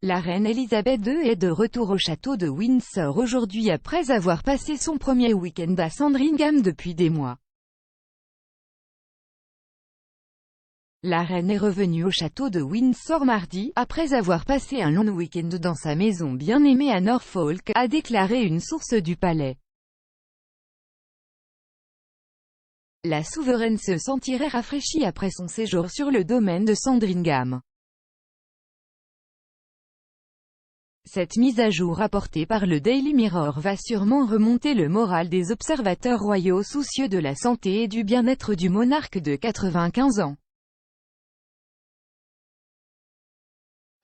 la reine Elisabeth II est de retour au château de Windsor aujourd'hui après avoir passé son premier week-end à Sandringham depuis des mois. La reine est revenue au château de Windsor mardi, après avoir passé un long week-end dans sa maison bien aimée à Norfolk, a déclaré une source du palais. La souveraine se sentirait rafraîchie après son séjour sur le domaine de Sandringham. Cette mise à jour apportée par le Daily Mirror va sûrement remonter le moral des observateurs royaux soucieux de la santé et du bien-être du monarque de 95 ans.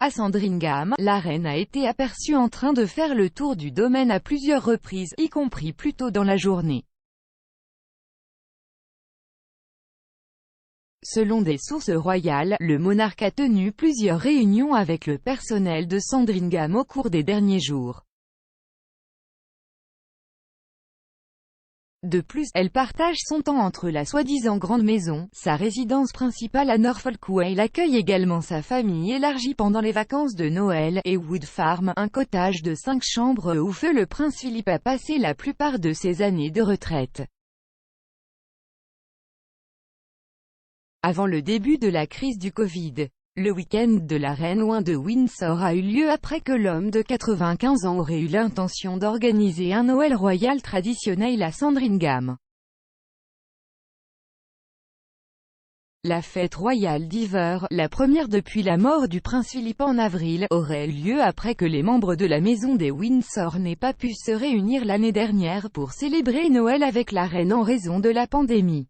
À Sandringham, la reine a été aperçue en train de faire le tour du domaine à plusieurs reprises, y compris plus tôt dans la journée. Selon des sources royales, le monarque a tenu plusieurs réunions avec le personnel de Sandringham au cours des derniers jours. De plus, elle partage son temps entre la soi-disant grande maison, sa résidence principale à Norfolk où elle accueille également sa famille élargie pendant les vacances de Noël, et Wood Farm, un cottage de 5 chambres où feu le prince Philippe a passé la plupart de ses années de retraite. Avant le début de la crise du Covid, le week-end de la reine loin de Windsor a eu lieu après que l'homme de 95 ans aurait eu l'intention d'organiser un Noël royal traditionnel à Sandringham. La fête royale d'hiver, la première depuis la mort du prince Philippe en avril, aurait eu lieu après que les membres de la maison des Windsor n'aient pas pu se réunir l'année dernière pour célébrer Noël avec la reine en raison de la pandémie.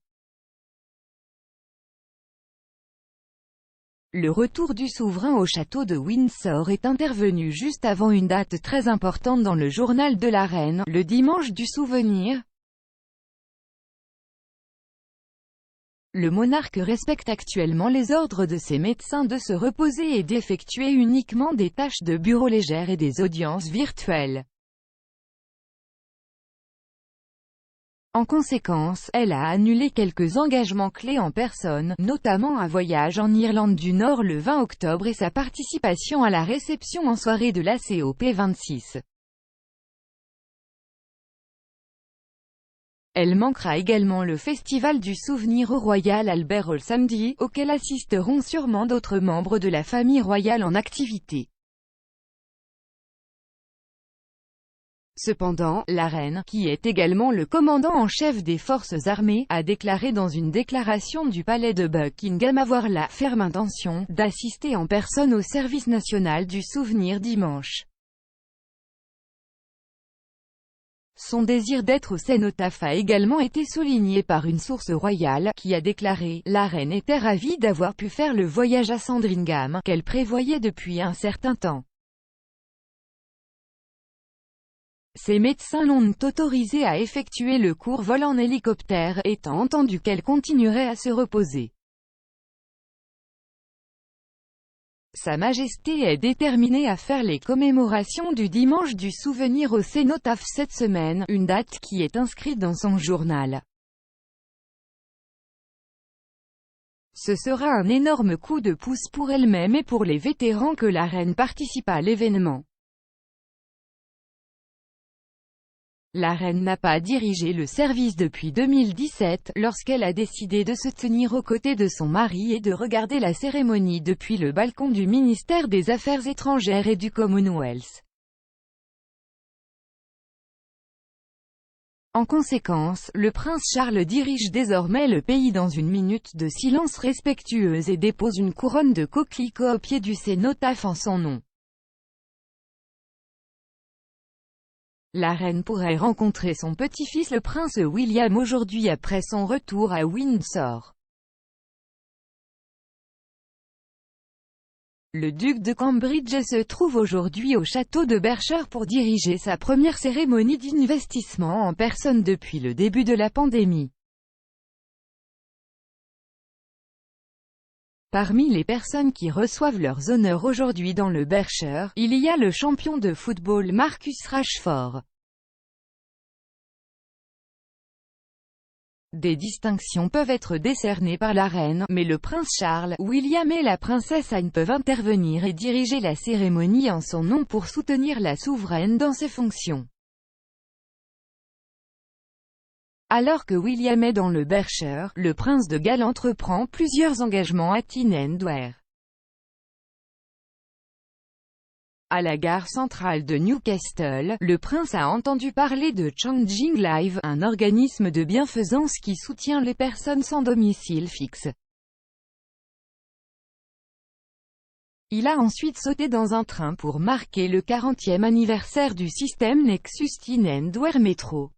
Le retour du souverain au château de Windsor est intervenu juste avant une date très importante dans le journal de la reine, le dimanche du souvenir. Le monarque respecte actuellement les ordres de ses médecins de se reposer et d'effectuer uniquement des tâches de bureau légères et des audiences virtuelles. En conséquence, elle a annulé quelques engagements clés en personne, notamment un voyage en Irlande du Nord le 20 octobre et sa participation à la réception en soirée de la COP26. Elle manquera également le Festival du Souvenir au Royal Albert Hall samedi, auquel assisteront sûrement d'autres membres de la famille royale en activité. Cependant, la reine, qui est également le commandant en chef des forces armées, a déclaré dans une déclaration du palais de Buckingham avoir la ferme intention d'assister en personne au service national du souvenir dimanche. Son désir d'être au cénotaphe a également été souligné par une source royale, qui a déclaré « La reine était ravie d'avoir pu faire le voyage à Sandringham, qu'elle prévoyait depuis un certain temps. Ses médecins l'ont autorisée à effectuer le court vol en hélicoptère, étant entendu qu'elle continuerait à se reposer. Sa Majesté est déterminée à faire les commémorations du dimanche du souvenir au cénotaphe cette semaine, une date qui est inscrite dans son journal. Ce sera un énorme coup de pouce pour elle-même et pour les vétérans que la reine participe à l'événement. La reine n'a pas dirigé le service depuis 2017, lorsqu'elle a décidé de se tenir aux côtés de son mari et de regarder la cérémonie depuis le balcon du ministère des Affaires étrangères et du Commonwealth. En conséquence, le prince Charles dirige désormais le pays dans une minute de silence respectueuse et dépose une couronne de coquelicots au pied du cénotaphe en son nom. La reine pourrait rencontrer son petit-fils le prince William aujourd'hui après son retour à Windsor. Le duc de Cambridge se trouve aujourd'hui au château de Berkshire pour diriger sa première cérémonie d'investissement en personne depuis le début de la pandémie. Parmi les personnes qui reçoivent leurs honneurs aujourd'hui dans le Berkshire, il y a le champion de football Marcus Rashford. Des distinctions peuvent être décernées par la reine, mais le prince Charles, William et la princesse Anne peuvent intervenir et diriger la cérémonie en son nom pour soutenir la souveraine dans ses fonctions. Alors que William est dans le Berkshire, le prince de Galles entreprend plusieurs engagements à Tinendware. À la gare centrale de Newcastle, le prince a entendu parler de Changing Live, un organisme de bienfaisance qui soutient les personnes sans domicile fixe. Il a ensuite sauté dans un train pour marquer le 40e anniversaire du système Nexus Tinendware Metro.